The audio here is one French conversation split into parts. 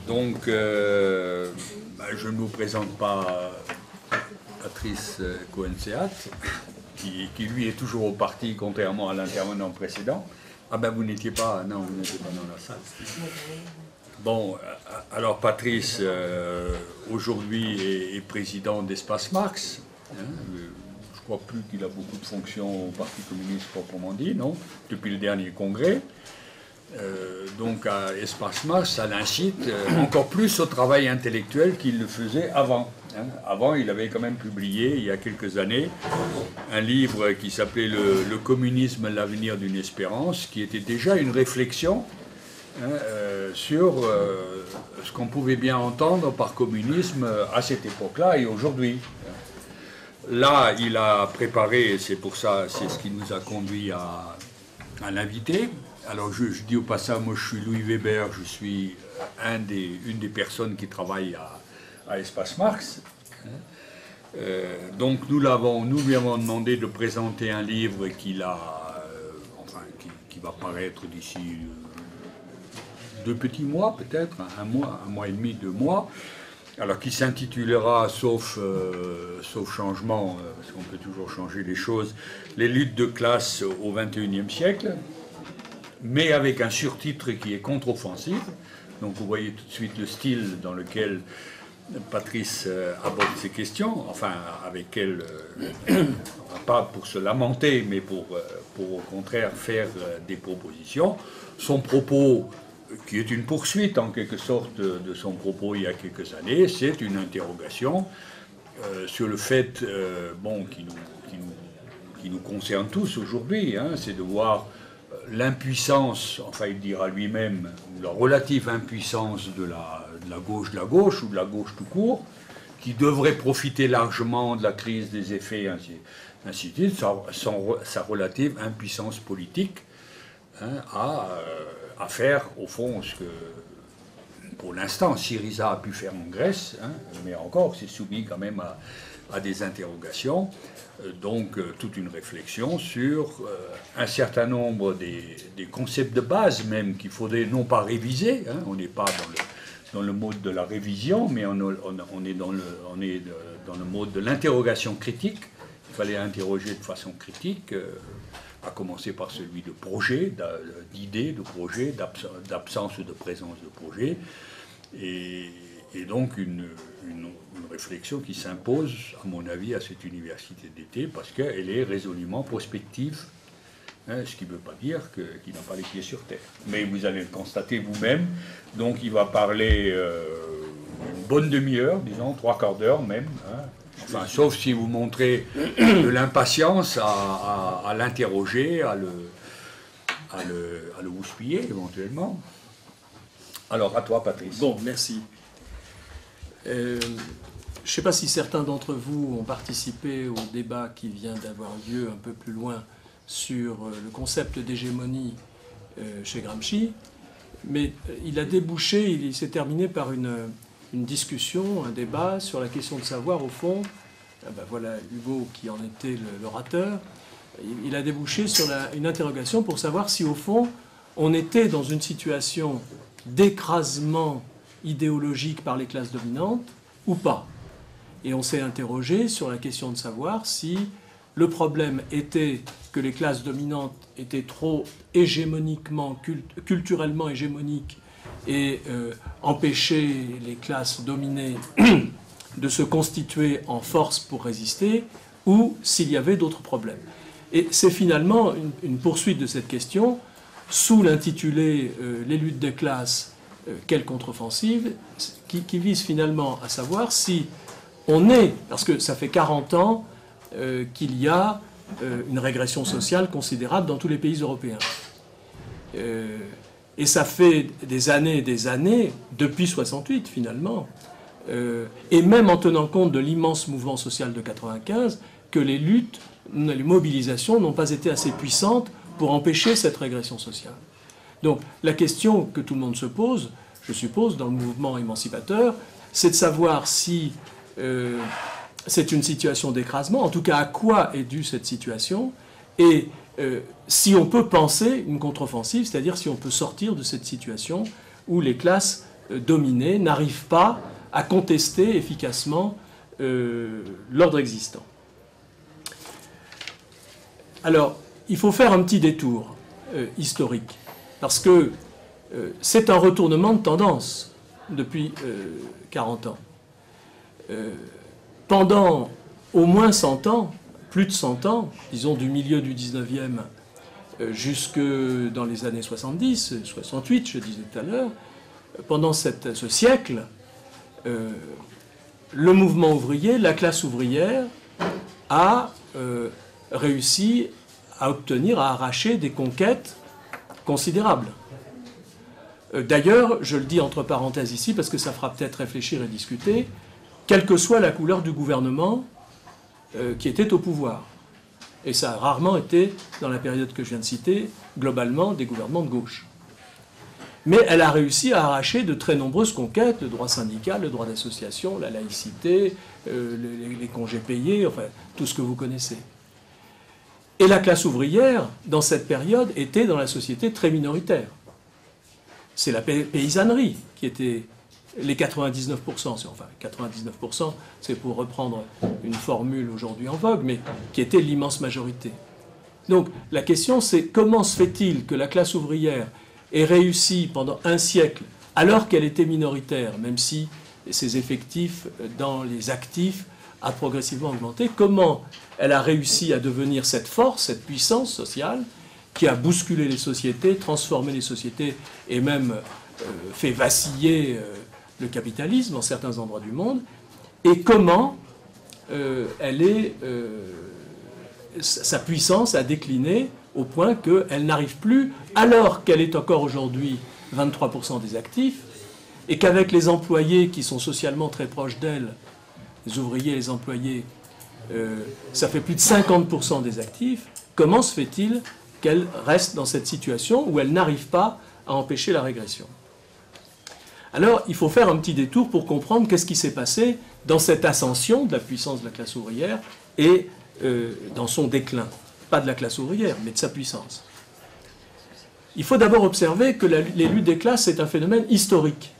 Donc, je ne vous présente pas Patrice Cohen-Seat, qui lui est toujours au parti, contrairement à l'intervenant précédent. Ah ben vous n'étiez pas, non, vous n'étiez pas dans la salle. Bon, alors Patrice, aujourd'hui, est président d'Espace Marx. Hein, je ne crois plus qu'il a beaucoup de fonctions au Parti communiste proprement dit, non, depuis le dernier congrès. Donc à Espace Marx, ça l'incite encore plus au travail intellectuel qu'il le faisait avant. Hein. Avant, il avait quand même publié, il y a quelques années, un livre qui s'appelait Le communisme, l'avenir d'une espérance, qui était déjà une réflexion sur ce qu'on pouvait bien entendre par communisme à cette époque-là et aujourd'hui. Là, il a préparé, et c'est pour ça, c'est ce qui nous a conduit à l'inviter. Alors, je dis au passage, moi je suis Louis Weber, je suis une des personnes qui travaille à Espace Marx. Donc, nous lui avons demandé de présenter un livre qui va paraître d'ici 2 petits mois, peut-être, un mois et demi, 2 mois. Alors, qui s'intitulera, sauf changement, parce qu'on peut toujours changer les choses, Les luttes de classe au XXIe siècle, mais avec un surtitre qui est contre-offensif. Donc vous voyez tout de suite le style dans lequel Patrice aborde ces questions, enfin avec elle, pas pour se lamenter, mais pour au contraire faire des propositions. Son propos, qui est une poursuite en quelque sorte de son propos il y a quelques années, c'est une interrogation sur le fait qui nous concerne tous aujourd'hui, hein, c'est de voir l'impuissance, enfin il dira lui-même, la relative impuissance de la gauche ou de la gauche tout court, qui devrait profiter largement de la crise des effets, ainsi de suite, sa relative impuissance politique, hein, à faire au fond ce que, pour l'instant, Syriza a pu faire en Grèce, hein, mais encore c'est soumis quand même à des interrogations. Donc toute une réflexion sur un certain nombre des concepts de base même qu'il faudrait non pas réviser, hein, on n'est pas dans le mode de la révision, mais on est dans le mode de l'interrogation critique. Il fallait interroger de façon critique, à commencer par celui de projet, d'idées de projet, d'absence ou de présence de projet, et donc une réflexion qui s'impose, à mon avis, à cette université d'été, parce qu'elle est résolument prospective, hein, ce qui ne veut pas dire qu'il n'a pas les pieds sur terre. Mais vous allez le constater vous-même. Donc il va parler une bonne demi-heure, disons, 3/4 d'heure même, hein. Enfin, sauf si vous montrez de l'impatience à l'interroger, à le houspiller éventuellement. Alors, à toi, Patrice. Bon, merci. Je ne sais pas si certains d'entre vous ont participé au débat qui vient d'avoir lieu un peu plus loin sur le concept d'hégémonie chez Gramsci, mais il a débouché, il s'est terminé par une discussion, un débat sur la question de savoir, au fond, voilà Hugo qui en était l'orateur, il a débouché sur une interrogation pour savoir si, au fond, on était dans une situation d'écrasement idéologique par les classes dominantes ou pas. Et on s'est interrogé sur la question de savoir si le problème était que les classes dominantes étaient trop hégémoniquement, culturellement hégémoniques et empêchaient les classes dominées de se constituer en force pour résister, ou s'il y avait d'autres problèmes. Et c'est finalement une poursuite de cette question sous l'intitulé « Les luttes des classes, quelle contre-offensive ?» qui vise finalement à savoir si on est, parce que ça fait 40 ans qu'il y a une régression sociale considérable dans tous les pays européens. Et ça fait des années, depuis 68 finalement, et même en tenant compte de l'immense mouvement social de 95, que les luttes, les mobilisations n'ont pas été assez puissantes pour empêcher cette régression sociale. Donc la question que tout le monde se pose, je suppose, dans le mouvement émancipateur, c'est de savoir si c'est une situation d'écrasement, en tout cas à quoi est due cette situation, et si on peut penser une contre-offensive, c'est-à-dire si on peut sortir de cette situation où les classes dominée n'arrive pas à contester efficacement l'ordre existant. Alors, il faut faire un petit détour historique, parce que c'est un retournement de tendance depuis 40 ans. Pendant au moins 100 ans, plus de 100 ans, disons du milieu du 19e jusque dans les années 70, 68, je disais tout à l'heure, pendant ce siècle, le mouvement ouvrier, la classe ouvrière, a réussi à obtenir, à arracher des conquêtes considérables. D'ailleurs, je le dis entre parenthèses ici, parce que ça fera peut-être réfléchir et discuter, quelle que soit la couleur du gouvernement qui était au pouvoir. Et ça a rarement été, dans la période que je viens de citer, globalement des gouvernements de gauche. Mais elle a réussi à arracher de très nombreuses conquêtes, le droit syndical, le droit d'association, la laïcité, les congés payés, enfin, tout ce que vous connaissez. Et la classe ouvrière, dans cette période, était dans la société très minoritaire. C'est la paysannerie qui était les 99%, enfin 99%, c'est pour reprendre une formule aujourd'hui en vogue, mais qui était l'immense majorité. Donc la question c'est comment se fait-il que la classe ouvrière ait réussi pendant un siècle, alors qu'elle était minoritaire, même si ses effectifs dans les actifs a progressivement augmenté, comment elle a réussi à devenir cette force, cette puissance sociale qui a bousculé les sociétés, transformé les sociétés et même fait vaciller le capitalisme dans certains endroits du monde, et comment sa puissance a décliné au point qu'elle n'arrive plus, alors qu'elle est encore aujourd'hui 23% des actifs, et qu'avec les employés qui sont socialement très proches d'elle, les ouvriers et les employés, ça fait plus de 50% des actifs, comment se fait-il qu'elle reste dans cette situation où elle n'arrive pas à empêcher la régression? Alors, il faut faire un petit détour pour comprendre qu'est-ce qui s'est passé dans cette ascension de la puissance de la classe ouvrière et dans son déclin. Pas de la classe ouvrière, mais de sa puissance. Il faut d'abord observer que les luttes des classes, c'est un phénomène historique.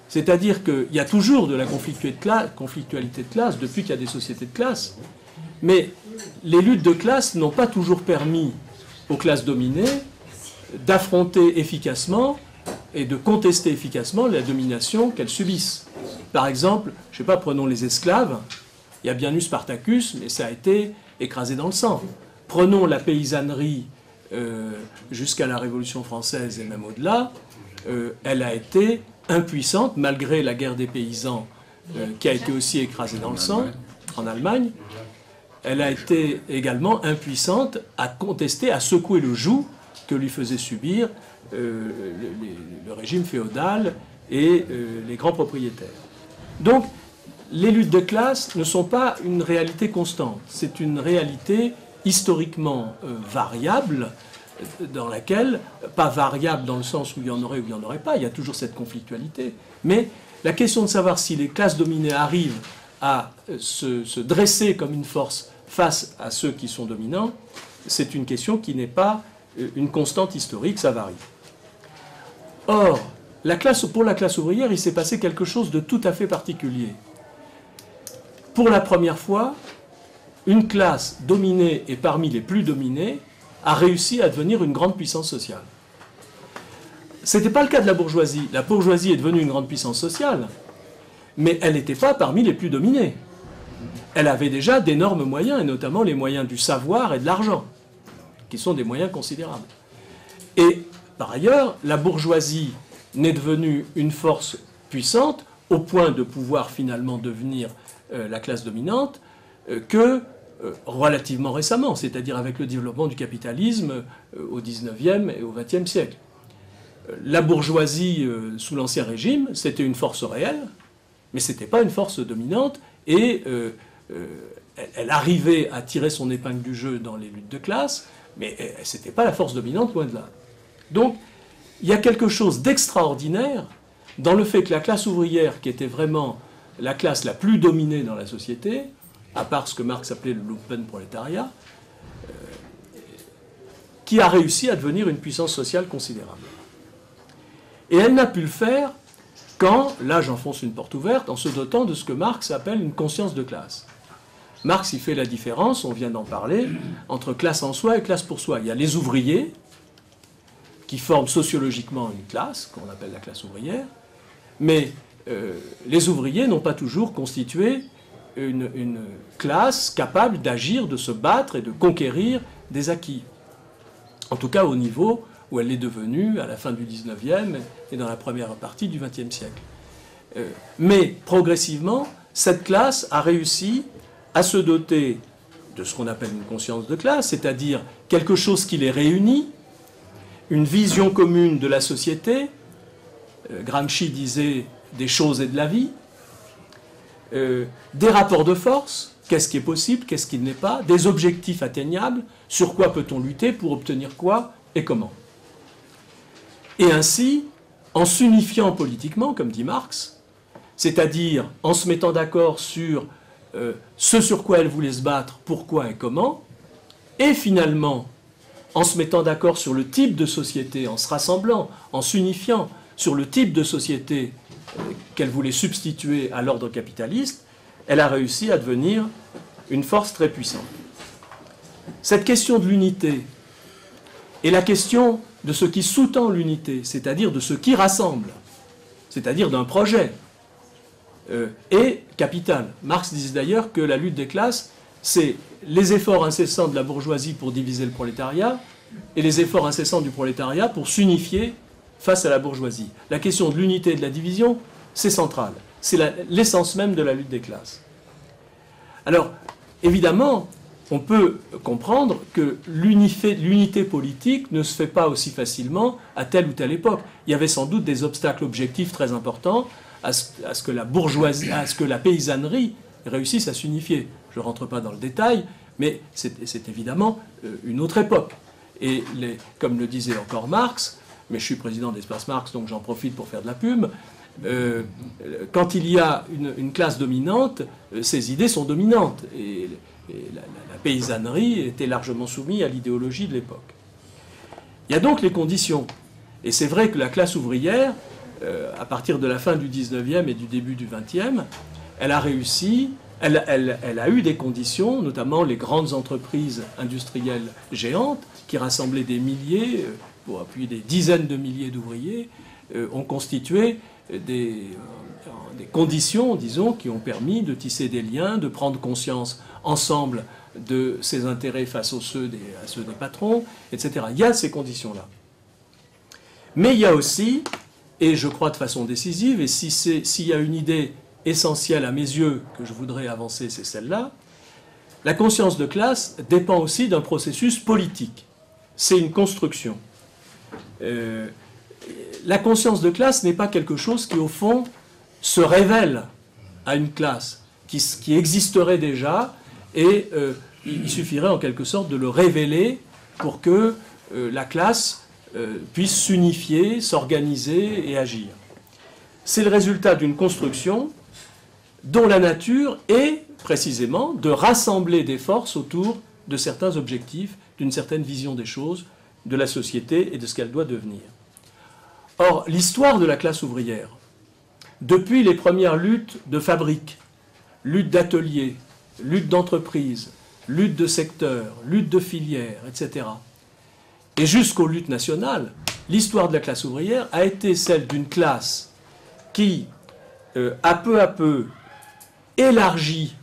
C'est-à-dire qu'il y a toujours de la conflictualité de classe depuis qu'il y a des sociétés de classe, mais les luttes de classe n'ont pas toujours permis aux classes dominées d'affronter efficacement et de contester efficacement la domination qu'elles subissent. Par exemple, je ne sais pas, prenons les esclaves, il y a bien eu Spartacus, mais ça a été écrasé dans le sang. Prenons la paysannerie jusqu'à la Révolution française et même au-delà, elle a été impuissante, malgré la guerre des paysans qui a été aussi écrasée dans le sang en Allemagne. Elle a été également impuissante à contester, à secouer le joug que lui faisait subir le régime féodal et les grands propriétaires. Donc, les luttes de classe ne sont pas une réalité constante, c'est une réalité historiquement variable, dans laquelle, pas variable dans le sens où il y en aurait ou il n'y en aurait pas, il y a toujours cette conflictualité, mais la question de savoir si les classes dominées arrivent à se dresser comme une force face à ceux qui sont dominants, c'est une question qui n'est pas une constante historique, ça varie. Or, pour la classe ouvrière, il s'est passé quelque chose de tout à fait particulier. Pour la première fois, une classe dominée et parmi les plus dominées a réussi à devenir une grande puissance sociale. Ce n'était pas le cas de la bourgeoisie. La bourgeoisie est devenue une grande puissance sociale, mais elle n'était pas parmi les plus dominées. Elle avait déjà d'énormes moyens, et notamment les moyens du savoir et de l'argent, qui sont des moyens considérables. Et par ailleurs, la bourgeoisie n'est devenue une force puissante au point de pouvoir finalement devenir la classe dominante que relativement récemment, c'est-à-dire avec le développement du capitalisme au XIXe et au XXe siècle. La bourgeoisie sous l'Ancien Régime, c'était une force réelle, mais ce n'était pas une force dominante, et elle arrivait à tirer son épingle du jeu dans les luttes de classe, mais ce n'était pas la force dominante, loin de là. Donc, il y a quelque chose d'extraordinaire dans le fait que la classe ouvrière, qui était vraiment la classe la plus dominée dans la société, à part ce que Marx appelait le lumpenprolétariat, qui a réussi à devenir une puissance sociale considérable. Et elle n'a pu le faire quand, là j'enfonce une porte ouverte, en se dotant de ce que Marx appelle une conscience de classe. Marx y fait la différence, on vient d'en parler, entre classe en soi et classe pour soi. Il y a les ouvriers, qui forment sociologiquement une classe, qu'on appelle la classe ouvrière, mais les ouvriers n'ont pas toujours constitué une classe capable d'agir, de se battre et de conquérir des acquis. En tout cas au niveau où elle est devenue à la fin du XIXe et dans la première partie du XXe siècle. Mais progressivement, cette classe a réussi à se doter de ce qu'on appelle une conscience de classe, c'est-à-dire quelque chose qui les réunit, une vision commune de la société. Gramsci disait des choses et de la vie, des rapports de force, qu'est-ce qui est possible, qu'est-ce qui ne l'est pas, des objectifs atteignables, sur quoi peut-on lutter pour obtenir quoi et comment. Et ainsi, en s'unifiant politiquement, comme dit Marx, c'est-à-dire en se mettant d'accord sur ce sur quoi elle voulait se battre, pourquoi et comment, et finalement en se mettant d'accord sur le type de société, en se rassemblant, en s'unifiant sur le type de société qu'elle voulait substituer à l'ordre capitaliste, elle a réussi à devenir une force très puissante. Cette question de l'unité est la question de ce qui sous-tend l'unité, c'est-à-dire de ce qui rassemble, c'est-à-dire d'un projet, est capitale. Marx disait d'ailleurs que la lutte des classes, c'est les efforts incessants de la bourgeoisie pour diviser le prolétariat et les efforts incessants du prolétariat pour s'unifier face à la bourgeoisie. La question de l'unité et de la division, c'est central. C'est l'essence même de la lutte des classes. Alors, évidemment, on peut comprendre que l'unité politique ne se fait pas aussi facilement à telle ou telle époque. Il y avait sans doute des obstacles objectifs très importants à ce que la bourgeoisie, à ce que la paysannerie réussisse à s'unifier. Je ne rentre pas dans le détail, mais c'est évidemment une autre époque. Et comme le disait encore Marx, mais je suis président d'Espace Marx, donc j'en profite pour faire de la pub, quand il y a une classe dominante, ses idées sont dominantes. Et la paysannerie était largement soumise à l'idéologie de l'époque. Il y a donc les conditions. Et c'est vrai que la classe ouvrière, à partir de la fin du 19e et du début du 20e, elle a réussi, elle a eu des conditions, notamment les grandes entreprises industrielles géantes, qui rassemblaient des milliers, pour appuyer des dizaines de milliers d'ouvriers, ont constitué des conditions, disons, qui ont permis de tisser des liens, de prendre conscience ensemble de ses intérêts face à ceux des patrons, etc. Il y a ces conditions-là. Mais il y a aussi, et je crois de façon décisive, et s'il y a une idée essentielle à mes yeux que je voudrais avancer, c'est celle-là, la conscience de classe dépend aussi d'un processus politique. C'est une construction. La conscience de classe n'est pas quelque chose qui, au fond, se révèle à une classe, qui existerait déjà, et il suffirait en quelque sorte de le révéler pour que la classe puisse s'unifier, s'organiser et agir. C'est le résultat d'une construction dont la nature est précisément de rassembler des forces autour de certains objectifs, d'une certaine vision des choses, de la société et de ce qu'elle doit devenir. Or, l'histoire de la classe ouvrière, depuis les premières luttes de fabrique, luttes d'ateliers, luttes d'entreprise, luttes de secteur, luttes de filière, etc., et jusqu'aux luttes nationales, l'histoire de la classe ouvrière a été celle d'une classe qui, à peu, élargit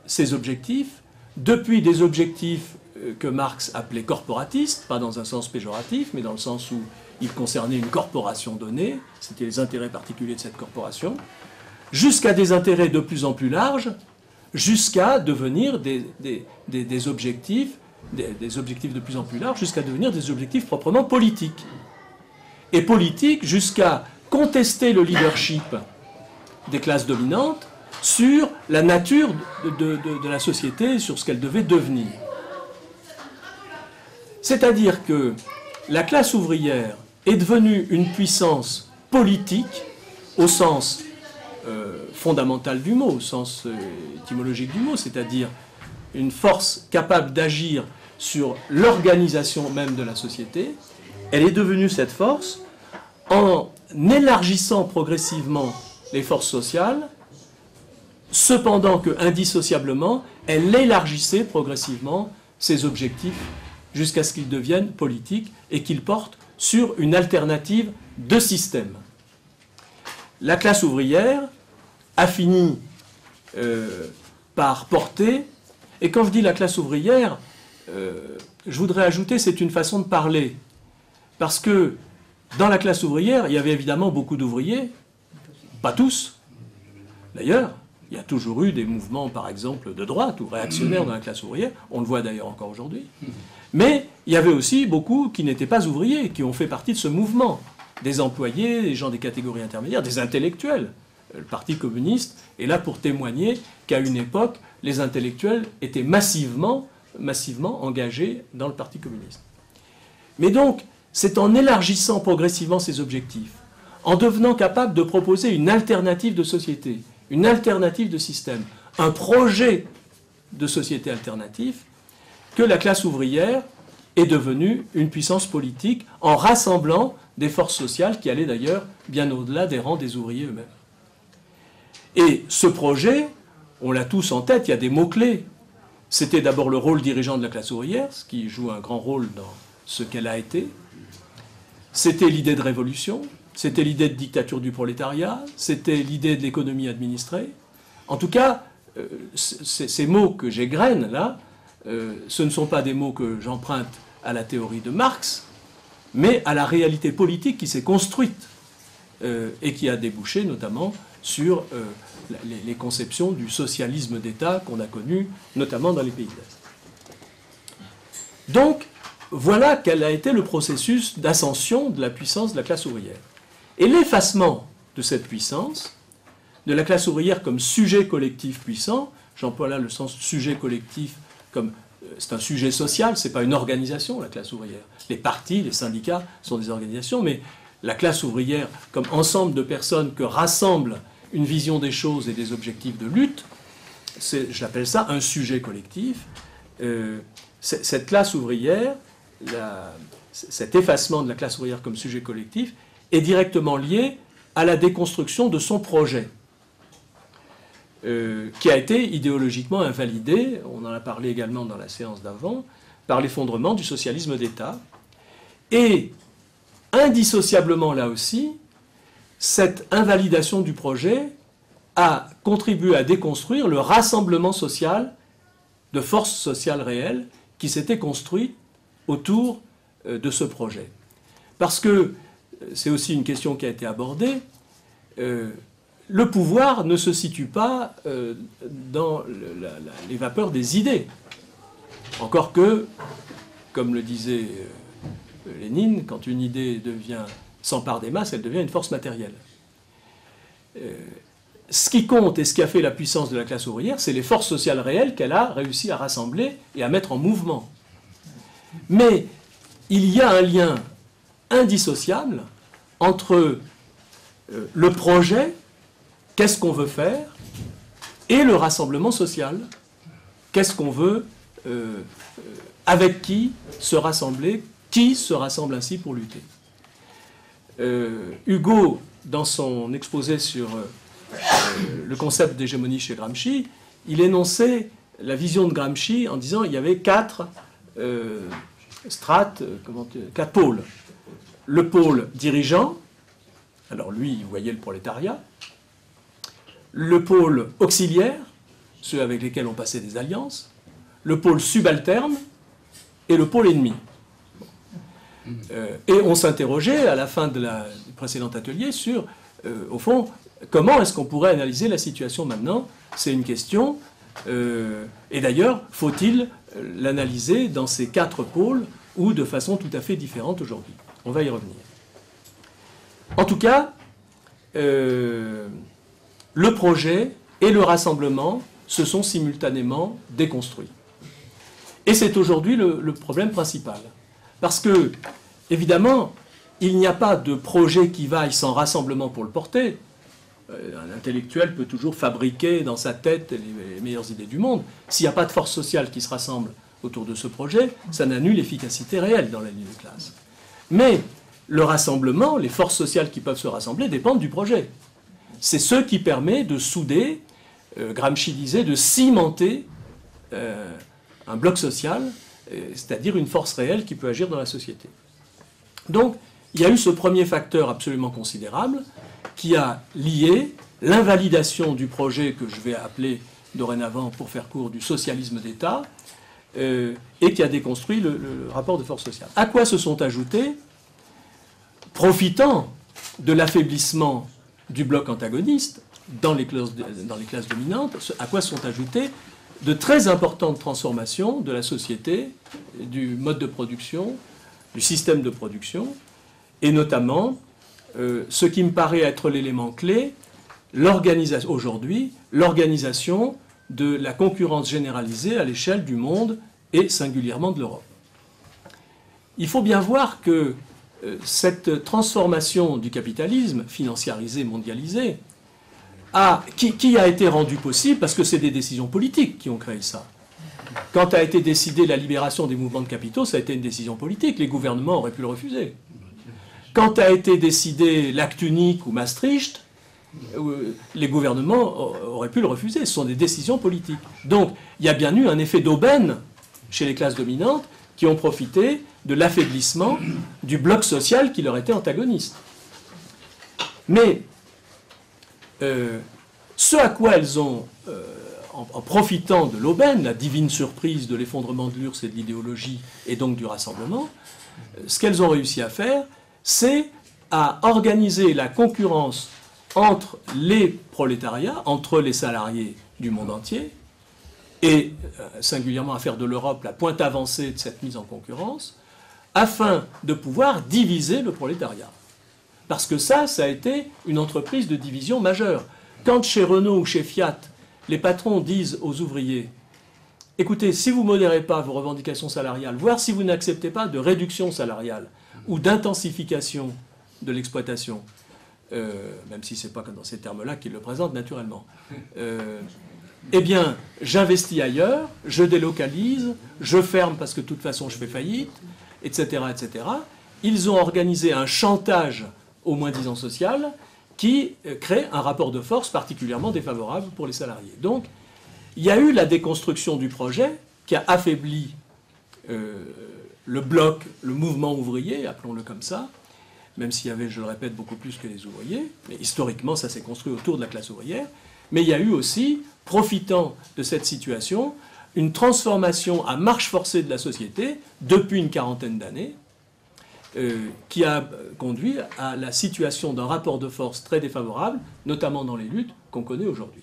ses objectifs, depuis des objectifs que Marx appelait corporatistes, pas dans un sens péjoratif, mais dans le sens où il concernait une corporation donnée, c'était les intérêts particuliers de cette corporation, jusqu'à des intérêts de plus en plus larges, jusqu'à devenir des objectifs de plus en plus larges, jusqu'à devenir des objectifs proprement politiques. Et politiques jusqu'à contester le leadership des classes dominantes sur la nature de la société, sur ce qu'elle devait devenir. C'est-à-dire que la classe ouvrière est devenue une puissance politique au sens fondamental du mot, au sens étymologique du mot, c'est-à-dire une force capable d'agir sur l'organisation même de la société. Elle est devenue cette force en élargissant progressivement les forces sociales, cependant que, indissociablement, elle élargissait progressivement ses objectifs jusqu'à ce qu'ils deviennent politiques et qu'ils portent sur une alternative de système. La classe ouvrière a fini par porter, et quand je dis la classe ouvrière, je voudrais ajouter, c'est une façon de parler, parce que dans la classe ouvrière, il y avait évidemment beaucoup d'ouvriers, pas tous. D'ailleurs, il y a toujours eu des mouvements, par exemple, de droite ou réactionnaires dans la classe ouvrière, on le voit d'ailleurs encore aujourd'hui. Mais il y avait aussi beaucoup qui n'étaient pas ouvriers, qui ont fait partie de ce mouvement. Des employés, des gens des catégories intermédiaires, des intellectuels. Le Parti communiste est là pour témoigner qu'à une époque, les intellectuels étaient massivement engagés dans le Parti communiste. Mais donc, c'est en élargissant progressivement ses objectifs, en devenant capable de proposer une alternative de société, une alternative de système, un projet de société alternative, que la classe ouvrière est devenue une puissance politique en rassemblant des forces sociales qui allaient d'ailleurs bien au-delà des rangs des ouvriers eux-mêmes. Et ce projet, on l'a tous en tête, il y a des mots-clés. C'était d'abord le rôle dirigeant de la classe ouvrière, ce qui joue un grand rôle dans ce qu'elle a été. C'était l'idée de révolution, c'était l'idée de dictature du prolétariat, c'était l'idée de l'économie administrée. En tout cas, ces mots que j'égrène là, ce ne sont pas des mots que j'emprunte à la théorie de Marx, mais à la réalité politique qui s'est construite et qui a débouché notamment sur les conceptions du socialisme d'État qu'on a connu notamment dans les pays de l'Est. Donc, voilà quel a été le processus d'ascension de la puissance de la classe ouvrière. Et l'effacement de cette puissance, de la classe ouvrière comme sujet collectif puissant, j'emploie là le sens sujet collectif comme c'est un sujet social, ce n'est pas une organisation, la classe ouvrière. Les partis, les syndicats sont des organisations, mais la classe ouvrière comme ensemble de personnes que rassemble une vision des choses et des objectifs de lutte, j'appelle ça un sujet collectif. Cette classe ouvrière, cet effacement de la classe ouvrière comme sujet collectif est directement lié à la déconstruction de son projet, qui a été idéologiquement invalidé, on en a parlé également dans la séance d'avant, par l'effondrement du socialisme d'État. Et indissociablement là aussi, cette invalidation du projet a contribué à déconstruire le rassemblement social de forces sociales réelles qui s'était construit autour de ce projet. Parce que, c'est aussi une question qui a été abordée, le pouvoir ne se situe pas dans les vapeurs des idées. Encore que, comme le disait Lénine, quand une idée s'empare des masses, elle devient une force matérielle. Ce qui compte et ce qui a fait la puissance de la classe ouvrière, c'est les forces sociales réelles qu'elle a réussi à rassembler et à mettre en mouvement. Mais il y a un lien indissociable entre le projet, qu'est-ce qu'on veut faire, et le rassemblement social, qu'est-ce qu'on veut, avec qui se rassembler, qui se rassemble ainsi pour lutter. Hugo, dans son exposé sur le concept d'hégémonie chez Gramsci, il énonçait la vision de Gramsci en disant qu'il y avait quatre strates, quatre pôles. Le pôle dirigeant, alors lui, il voyait le prolétariat. Le pôle auxiliaire, ceux avec lesquels on passait des alliances. Le pôle subalterne et le pôle ennemi. Et on s'interrogeait à la fin du précédent atelier sur, au fond, comment est-ce qu'on pourrait analyser la situation maintenant? C'est une question. Et d'ailleurs, faut-il l'analyser dans ces quatre pôles ou de façon tout à fait différente aujourd'hui? On va y revenir. En tout cas, le projet et le rassemblement se sont simultanément déconstruits. Et c'est aujourd'hui le problème principal. Parce que, évidemment, il n'y a pas de projet qui vaille sans rassemblement pour le porter. Un intellectuel peut toujours fabriquer dans sa tête les meilleures idées du monde. S'il n'y a pas de force sociale qui se rassemble autour de ce projet, ça n'a nulle efficacité réelle dans la lutte de classe. Mais le rassemblement, les forces sociales qui peuvent se rassembler dépendent du projet. C'est ce qui permet de souder, Gramsci disait, de cimenter un bloc social, c'est-à-dire une force réelle qui peut agir dans la société. Donc, il y a eu ce premier facteur absolument considérable qui a lié l'invalidation du projet que je vais appeler dorénavant, pour faire court, du socialisme d'État, et qui a déconstruit le rapport de force sociale. À quoi se sont ajoutés, profitant de l'affaiblissement du bloc antagoniste dans les classes dominantes, à quoi sont ajoutées de très importantes transformations de la société, du mode de production, du système de production, et notamment ce qui me paraît être l'élément clé, aujourd'hui, l'organisation de la concurrence généralisée à l'échelle du monde et singulièrement de l'Europe. Il faut bien voir que cette transformation du capitalisme, financiarisé, mondialisé, qui a été rendue possible parce que c'est des décisions politiques qui ont créé ça. Quand a été décidée la libération des mouvements de capitaux, ça a été une décision politique. Les gouvernements auraient pu le refuser. Quand a été décidé l'acte unique ou Maastricht, les gouvernements auraient pu le refuser. Ce sont des décisions politiques. Donc, il y a bien eu un effet d'aubaine chez les classes dominantes qui ont profité de l'affaiblissement du bloc social qui leur était antagoniste. Mais ce à quoi elles ont, en profitant de l'aubaine, la divine surprise de l'effondrement de l'URSS et de l'idéologie, et donc du rassemblement, ce qu'elles ont réussi à faire, c'est à organiser la concurrence entre les prolétariats, entre les salariés du monde entier, et singulièrement à faire de l'Europe la pointe avancée de cette mise en concurrence, afin de pouvoir diviser le prolétariat. Parce que ça a été une entreprise de division majeure. Quand chez Renault ou chez Fiat, les patrons disent aux ouvriers « Écoutez, si vous ne modérez pas vos revendications salariales, voire si vous n'acceptez pas de réduction salariale ou d'intensification de l'exploitation, même si ce n'est pas dans ces termes-là qu'ils le présentent naturellement, eh bien, j'investis ailleurs, je délocalise, je ferme parce que de toute façon je fais faillite, etc., etc. » Ils ont organisé un chantage au moins-disant social qui crée un rapport de force particulièrement défavorable pour les salariés. Donc, il y a eu la déconstruction du projet qui a affaibli le bloc, le mouvement ouvrier, appelons-le comme ça, même s'il y avait, je le répète, beaucoup plus que les ouvriers. Mais historiquement, ça s'est construit autour de la classe ouvrière. Mais il y a eu aussi, profitant de cette situation, une transformation à marche forcée de la société depuis une quarantaine d'années, qui a conduit à la situation d'un rapport de force très défavorable, notamment dans les luttes qu'on connaît aujourd'hui.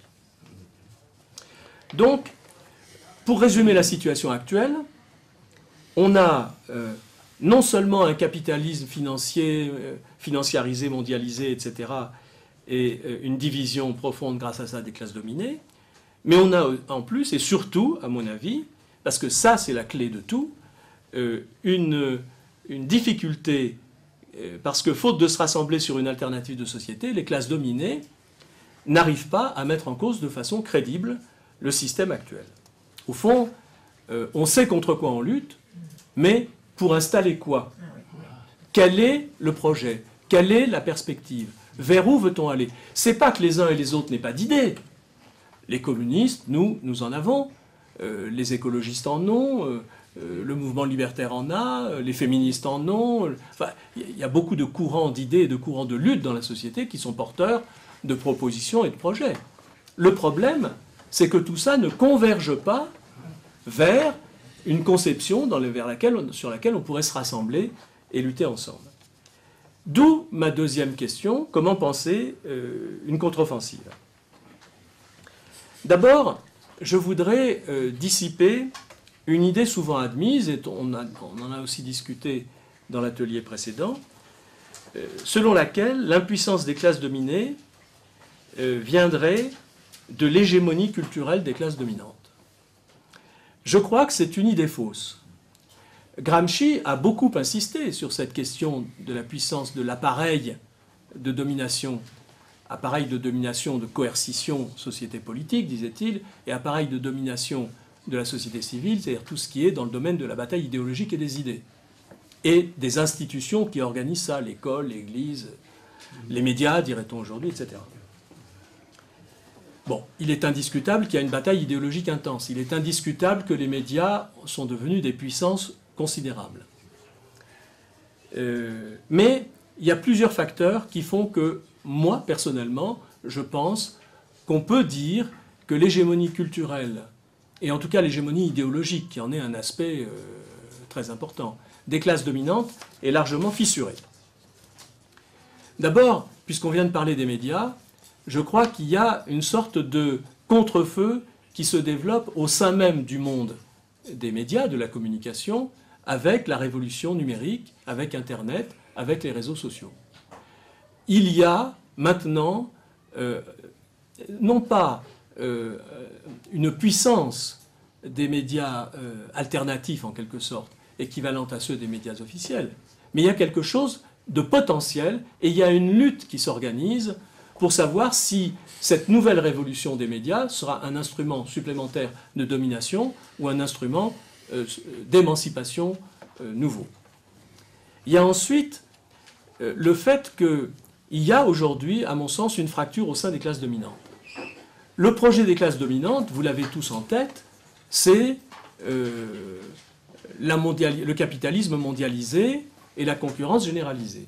Donc, pour résumer la situation actuelle, on a non seulement un capitalisme financier, financiarisé, mondialisé, etc., et une division profonde grâce à ça des classes dominées, mais on a en plus, et surtout, à mon avis, parce que ça c'est la clé de tout, une difficulté, parce que faute de se rassembler sur une alternative de société, les classes dominées n'arrivent pas à mettre en cause de façon crédible le système actuel. Au fond, on sait contre quoi on lutte, mais pour installer quoi? Quel est le projet? Quelle est la perspective? Vers où veut-on aller? C'est pas que les uns et les autres n'aient pas d'idées. Les communistes, nous en avons. Les écologistes en ont. Le mouvement libertaire en a. Les féministes en ont. Enfin, il y a beaucoup de courants d'idées et de courants de lutte dans la société qui sont porteurs de propositions et de projets. Le problème, c'est que tout ça ne converge pas vers une conception sur laquelle on pourrait se rassembler et lutter ensemble. D'où ma deuxième question, comment penser une contre-offensive? D'abord, je voudrais dissiper une idée souvent admise, et on en a aussi discuté dans l'atelier précédent, selon laquelle l'impuissance des classes dominées viendrait de l'hégémonie culturelle des classes dominantes. Je crois que c'est une idée fausse. Gramsci a beaucoup insisté sur cette question de la puissance de l'appareil de domination, appareil de domination, de coercition, société politique, disait-il, et appareil de domination de la société civile, c'est-à-dire tout ce qui est dans le domaine de la bataille idéologique et des idées. et des institutions qui organisent ça, l'école, l'église, les médias, dirait-on aujourd'hui, etc. Bon, il est indiscutable qu'il y a une bataille idéologique intense. Il est indiscutable que les médias sont devenus des puissances considérables. Mais il y a plusieurs facteurs qui font que, moi, personnellement, je pense qu'on peut dire que l'hégémonie culturelle, et en tout cas l'hégémonie idéologique, qui en est un aspect très important, des classes dominantes, est largement fissurée. D'abord, puisqu'on vient de parler des médias, je crois qu'il y a une sorte de contre-feu qui se développe au sein même du monde des médias, de la communication, avec la révolution numérique, avec Internet, avec les réseaux sociaux. Il y a maintenant, non pas une puissance des médias alternatifs, en quelque sorte, équivalente à ceux des médias officiels, mais il y a quelque chose de potentiel, et il y a une lutte qui s'organise pour savoir si cette nouvelle révolution des médias sera un instrument supplémentaire de domination ou un instrument d'émancipation nouveau. Il y a ensuite le fait qu'il y a aujourd'hui, à mon sens, une fracture au sein des classes dominantes. Le projet des classes dominantes, vous l'avez tous en tête, c'est le capitalisme mondialisé et la concurrence généralisée.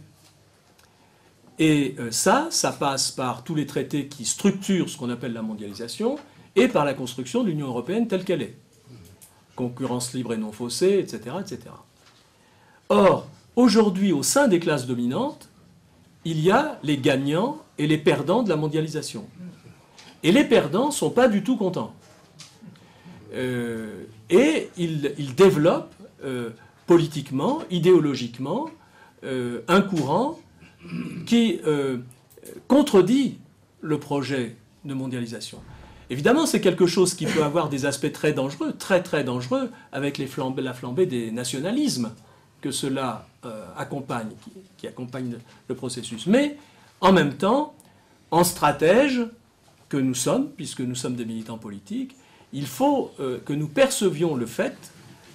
Et ça passe par tous les traités qui structurent ce qu'on appelle la mondialisation et par la construction de l'Union européenne telle qu'elle est. Concurrence libre et non faussée, etc., etc. Or, aujourd'hui, au sein des classes dominantes, il y a les gagnants et les perdants de la mondialisation. Et les perdants ne sont pas du tout contents. Et ils développent politiquement, idéologiquement, un courant qui contredit le projet de mondialisation. Évidemment, c'est quelque chose qui peut avoir des aspects très dangereux, très très dangereux, avec la flambée des nationalismes que cela accompagne, qui accompagne le processus. Mais, en même temps, en stratège que nous sommes, puisque nous sommes des militants politiques, il faut que nous percevions le fait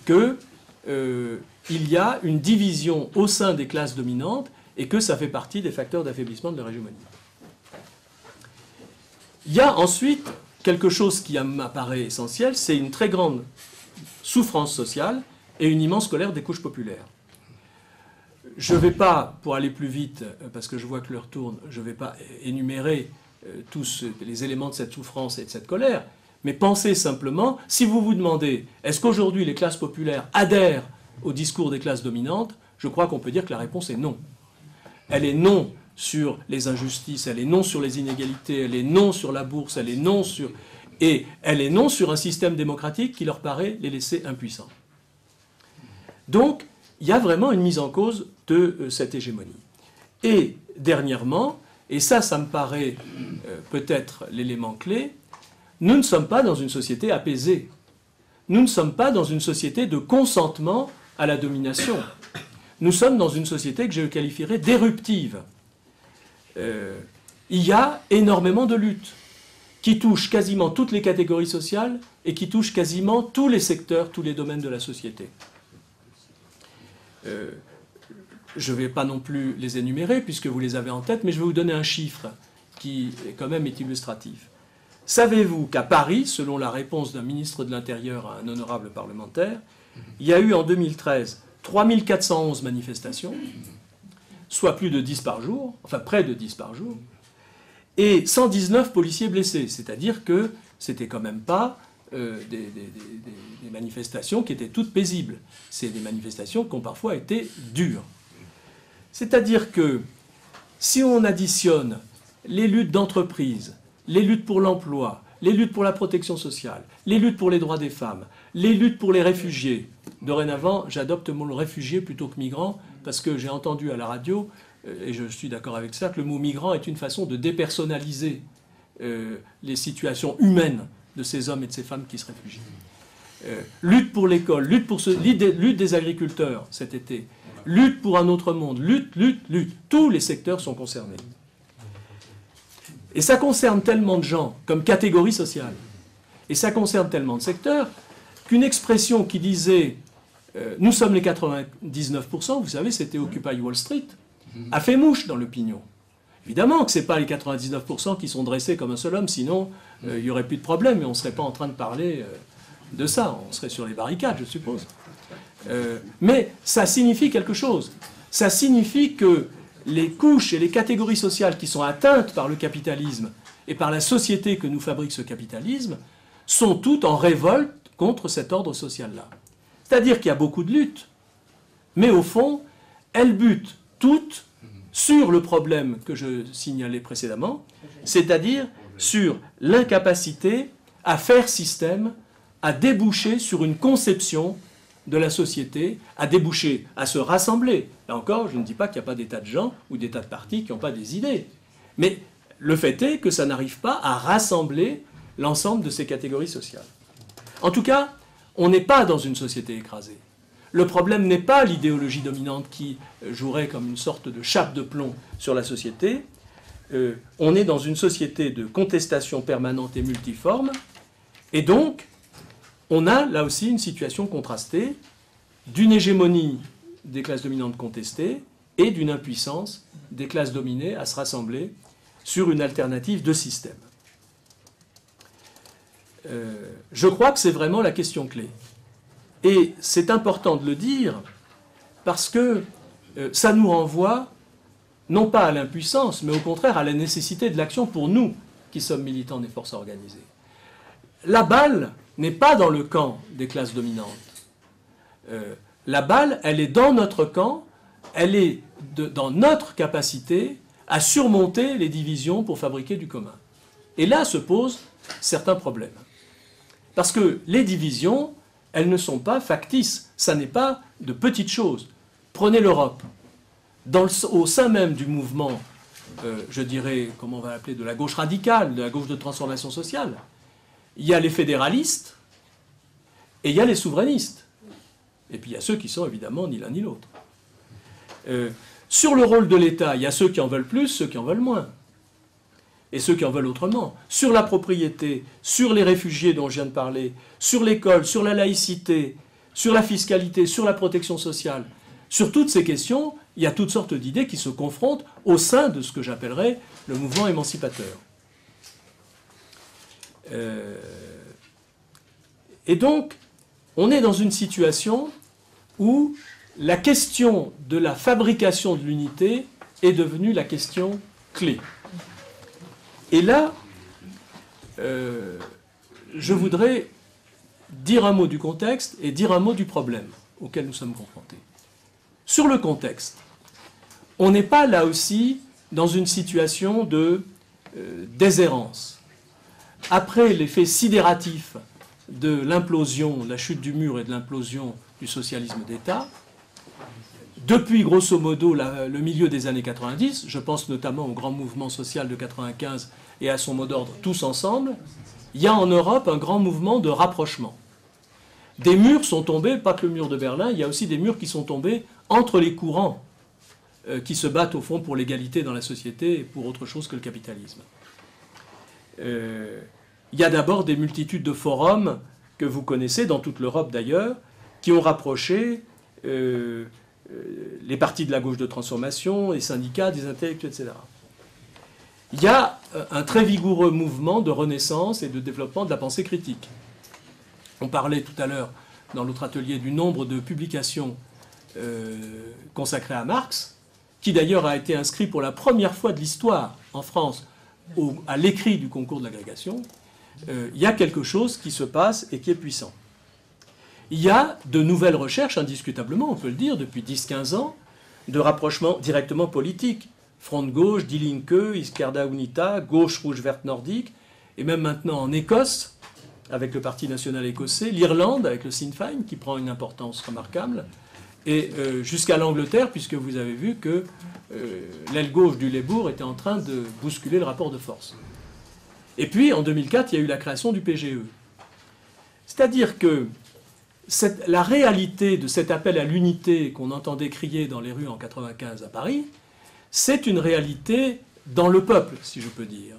qu'il y a une division au sein des classes dominantes et que ça fait partie des facteurs d'affaiblissement de leur hégémonie. Il y a ensuite quelque chose qui m'apparaît essentiel, c'est une très grande souffrance sociale et une immense colère des couches populaires. Je ne vais pas, pour aller plus vite, parce que je vois que l'heure tourne, je ne vais pas énumérer tous les éléments de cette souffrance et de cette colère, mais pensez simplement, si vous vous demandez, est-ce qu'aujourd'hui les classes populaires adhèrent au discours des classes dominantes, je crois qu'on peut dire que la réponse est non. Elle est non sur les injustices, elle est non sur les inégalités, elle est non sur la bourse, elle est non sur... Et elle est non sur un système démocratique qui leur paraît les laisser impuissants. Donc, il y a vraiment une mise en cause de cette hégémonie. Et dernièrement, et ça me paraît peut-être l'élément clé, nous ne sommes pas dans une société apaisée. Nous ne sommes pas dans une société de consentement à la domination. Nous sommes dans une société que je qualifierais d'éruptive. Il y a énormément de luttes qui touchent quasiment toutes les catégories sociales et qui touchent quasiment tous les secteurs, tous les domaines de la société. Je ne vais pas non plus les énumérer puisque vous les avez en tête, mais je vais vous donner un chiffre qui quand même est illustratif. Savez-vous qu'à Paris, selon la réponse d'un ministre de l'Intérieur à un honorable parlementaire, il y a eu en 2013 3411 manifestations, soit plus de 10 par jour, enfin près de 10 par jour, et 119 policiers blessés, c'est-à-dire que c'était quand même pas des manifestations qui étaient toutes paisibles. C'est des manifestations qui ont parfois été dures. C'est-à-dire que si on additionne les luttes d'entreprise, les luttes pour l'emploi, les luttes pour la protection sociale, les luttes pour les droits des femmes, les luttes pour les réfugiés. Dorénavant, j'adopte le mot réfugié plutôt que migrant, parce que j'ai entendu à la radio, et je suis d'accord avec ça, que le mot migrant est une façon de dépersonnaliser les situations humaines de ces hommes et de ces femmes qui se réfugient. Lutte pour l'école, lutte des agriculteurs cet été, lutte pour un autre monde, lutte. Tous les secteurs sont concernés. Et ça concerne tellement de gens comme catégorie sociale, et ça concerne tellement de secteurs, qu'une expression qui disait Nous sommes les 99%, vous savez, c'était Occupy Wall Street, a fait mouche dans l'opinion. Évidemment que ce n'est pas les 99% qui sont dressés comme un seul homme, sinon il n'y aurait plus de problème et on ne serait pas en train de parler de ça. On serait sur les barricades, je suppose. Mais ça signifie quelque chose. Ça signifie que les couches et les catégories sociales qui sont atteintes par le capitalisme et par la société que nous fabrique ce capitalisme sont toutes en révolte contre cet ordre social-là. C'est-à-dire qu'il y a beaucoup de luttes, mais au fond, elles butent toutes sur le problème que je signalais précédemment, c'est-à-dire sur l'incapacité à faire système, à déboucher sur une conception de la société, à déboucher, à se rassembler. Là encore, je ne dis pas qu'il n'y a pas des tas de gens ou des tas de partis qui n'ont pas des idées. Mais le fait est que ça n'arrive pas à rassembler l'ensemble de ces catégories sociales. En tout cas, on n'est pas dans une société écrasée. Le problème n'est pas l'idéologie dominante qui jouerait comme une sorte de chape de plomb sur la société. On est dans une société de contestation permanente et multiforme. Et donc, on a là aussi une situation contrastée d'une hégémonie des classes dominantes contestées et d'une impuissance des classes dominées à se rassembler sur une alternative de système. Je crois que c'est vraiment la question clé. Et c'est important de le dire parce que ça nous renvoie non pas à l'impuissance, mais au contraire à la nécessité de l'action pour nous qui sommes militants des forces organisées. La balle n'est pas dans le camp des classes dominantes. La balle, elle est dans notre camp, elle est dans notre capacité à surmonter les divisions pour fabriquer du commun. Et là se posent certains problèmes. Parce que les divisions, elles ne sont pas factices, ça n'est pas de petites choses. Prenez l'Europe. Au sein même du mouvement, je dirais, comment on va l'appeler, de la gauche radicale, de la gauche de transformation sociale, il y a les fédéralistes et il y a les souverainistes. Et puis il y a ceux qui sont évidemment ni l'un ni l'autre. Sur le rôle de l'État, il y a ceux qui en veulent plus, ceux qui en veulent moins. Et ceux qui en veulent autrement. Sur la propriété, sur les réfugiés dont je viens de parler, sur l'école, sur la laïcité, sur la fiscalité, sur la protection sociale, sur toutes ces questions, il y a toutes sortes d'idées qui se confrontent au sein de ce que j'appellerais le mouvement émancipateur. Et donc, on est dans une situation où la question de la fabrication de l'unité est devenue la question clé. Et là, je voudrais dire un mot du contexte et dire un mot du problème auquel nous sommes confrontés. Sur le contexte, on n'est pas là aussi dans une situation de déshérence. Après l'effet sidératif de l'implosion, de la chute du mur et de l'implosion du socialisme d'État, depuis grosso modo le milieu des années 90, je pense notamment au grand mouvement social de 95 et à son mot d'ordre Tous ensemble, il y a en Europe un grand mouvement de rapprochement. Des murs sont tombés, pas que le mur de Berlin, il y a aussi des murs qui sont tombés entre les courants qui se battent au fond pour l'égalité dans la société et pour autre chose que le capitalisme. Il y a d'abord des multitudes de forums que vous connaissez, dans toute l'Europe d'ailleurs, qui ont rapproché les partis de la gauche de transformation, les syndicats, des intellectuels, etc. Il y a un très vigoureux mouvement de renaissance et de développement de la pensée critique. On parlait tout à l'heure, dans l'autre atelier, du nombre de publications consacrées à Marx, qui d'ailleurs a été inscrit pour la première fois de l'histoire en France à l'écrit du concours de l'agrégation. Il y a quelque chose qui se passe et qui est puissant. Il y a de nouvelles recherches, indiscutablement, on peut le dire, depuis 10-15 ans, de rapprochement directement politique. Front de gauche, Die Linke, Izquierda Unita, gauche rouge-verte nordique, et même maintenant en Écosse, avec le Parti national écossais, l'Irlande, avec le Sinn Féin, qui prend une importance remarquable, et jusqu'à l'Angleterre, puisque vous avez vu que l'aile gauche du Labour était en train de bousculer le rapport de force. Et puis, en 2004, il y a eu la création du PGE. C'est-à-dire que la réalité de cet appel à l'unité qu'on entendait crier dans les rues en 1995 à Paris, c'est une réalité dans le peuple, si je peux dire,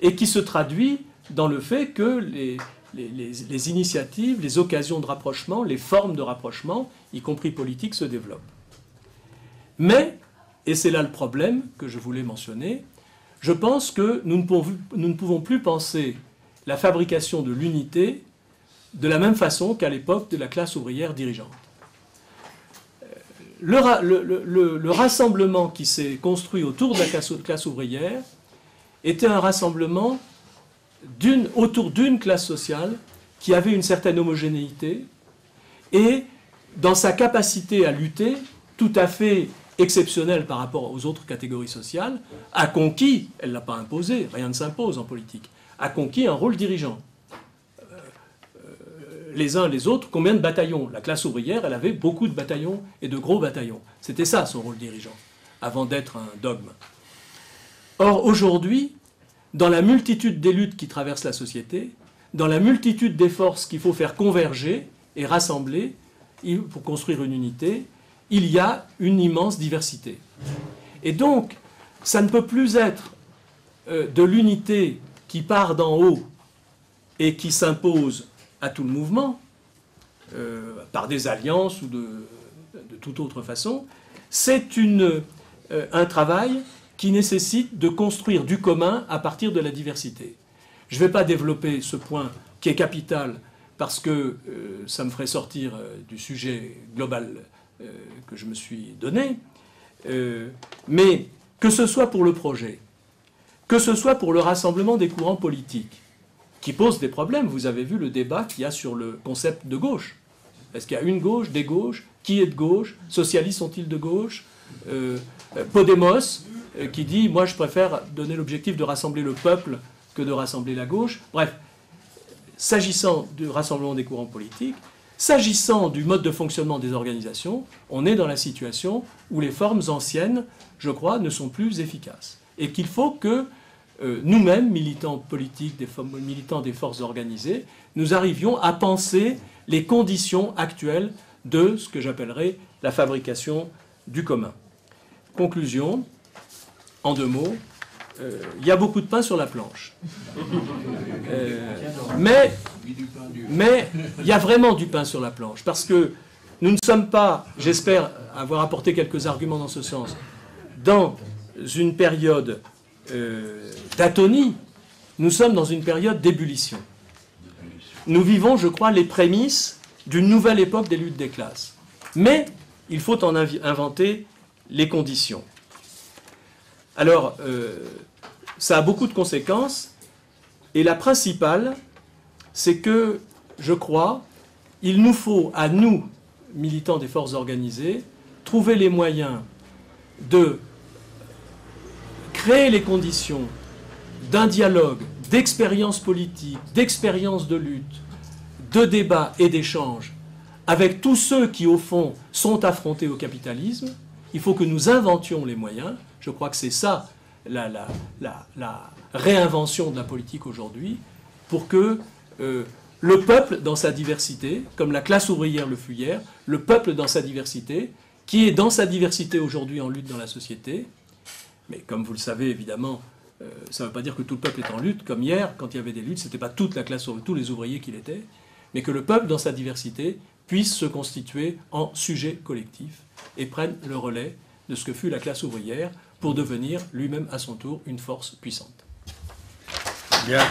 et qui se traduit dans le fait que les initiatives, les occasions de rapprochement, les formes de rapprochement, y compris politiques, se développent. Mais, et c'est là le problème que je voulais mentionner, je pense que nous ne pouvons plus penser la fabrication de l'unité de la même façon qu'à l'époque de la classe ouvrière dirigeante. Le rassemblement qui s'est construit autour de la classe ouvrière était un rassemblement autour d'une classe sociale qui avait une certaine homogénéité et, dans sa capacité à lutter, tout à fait exceptionnelle par rapport aux autres catégories sociales, a conquis, elle ne l'a pas imposé, rien ne s'impose en politique, a conquis un rôle dirigeant. Les uns les autres, combien de bataillons? La classe ouvrière, elle avait beaucoup de bataillons et de gros bataillons. C'était ça son rôle dirigeant, avant d'être un dogme. Or, aujourd'hui, dans la multitude des luttes qui traversent la société, dans la multitude des forces qu'il faut faire converger et rassembler pour construire une unité, il y a une immense diversité. Et donc, ça ne peut plus être de l'unité qui part d'en haut et qui s'impose à tout le mouvement, par des alliances ou de toute autre façon. C'est un travail qui nécessite de construire du commun à partir de la diversité. Je ne vais pas développer ce point qui est capital parce que ça me ferait sortir du sujet global que je me suis donné, mais que ce soit pour le projet, que ce soit pour le rassemblement des courants politiques, qui pose des problèmes. Vous avez vu le débat qu'il y a sur le concept de gauche. Est-ce qu'il y a une gauche, des gauches? Qui est de gauche? Socialistes sont-ils de gauche? Podemos, qui dit « moi je préfère donner l'objectif de rassembler le peuple que de rassembler la gauche ». Bref, s'agissant du rassemblement des courants politiques, s'agissant du mode de fonctionnement des organisations, on est dans la situation où les formes anciennes, je crois, ne sont plus efficaces. Et qu'il faut que nous-mêmes, militants politiques, militants des forces organisées, nous arrivions à penser les conditions actuelles de ce que j'appellerais la fabrication du commun. Conclusion, en 2 mots, il y a beaucoup de pain sur la planche. Mais il y a vraiment du pain sur la planche, parce que nous ne sommes pas, j'espère avoir apporté quelques arguments dans ce sens, dans une période d'atonie, nous sommes dans une période d'ébullition. Nous vivons, je crois, les prémices d'une nouvelle époque des luttes des classes. Mais il faut en inventer les conditions. Alors, ça a beaucoup de conséquences, et la principale, c'est que, je crois, il nous faut, à nous, militants des forces organisées, trouver les moyens de créer les conditions d'un dialogue, d'expérience politique, d'expérience de lutte, de débat et d'échange avec tous ceux qui, au fond, sont affrontés au capitalisme. Il faut que nous inventions les moyens. Je crois que c'est ça la réinvention de la politique aujourd'hui, pour que le peuple dans sa diversité, comme la classe ouvrière le fut hier, le peuple dans sa diversité, qui est dans sa diversité aujourd'hui en lutte dans la société, mais comme vous le savez évidemment, ça ne veut pas dire que tout le peuple est en lutte, comme hier, quand il y avait des luttes, ce n'était pas toute la classe, tous les ouvriers qui l'étaient, mais que le peuple dans sa diversité puisse se constituer en sujet collectif et prenne le relais de ce que fut la classe ouvrière pour devenir lui-même à son tour une force puissante. Bien.